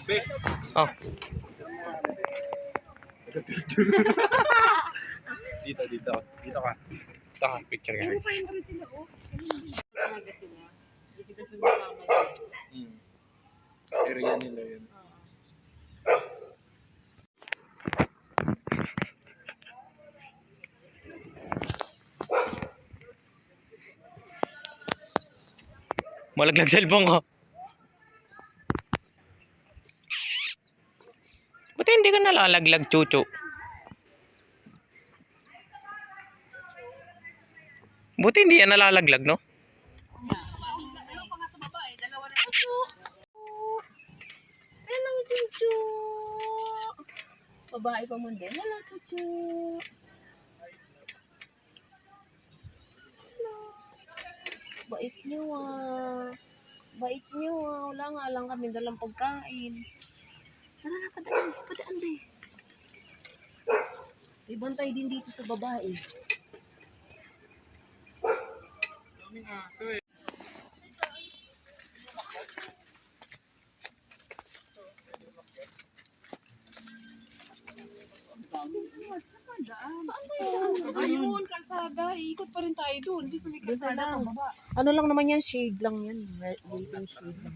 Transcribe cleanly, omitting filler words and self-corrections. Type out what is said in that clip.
Oh. Dito ka. Dito ka, picture ka. Papayin kami sila, oh. Talaga sila. Hindi sila sumasama. Area nila yun. Malaglag cellphone ko. Ba't hindi ka nalalaglag, chuchu? Buti hindi yan nalalaglag, no? Hello, Chuchu! Babae pa man din. Hello, Chuchu! Hello! Bait niyo ah. Bait niyo ah. Wala nga lang kami dalang pagkain. Tara na, padaan. Padaan ba eh. May bantay din dito sa babae. Ayun, kalsada. Iikot pa rin tayo doon. Dito may kalsada. Ano lang naman yan, shade lang yan. Waiting shade lang.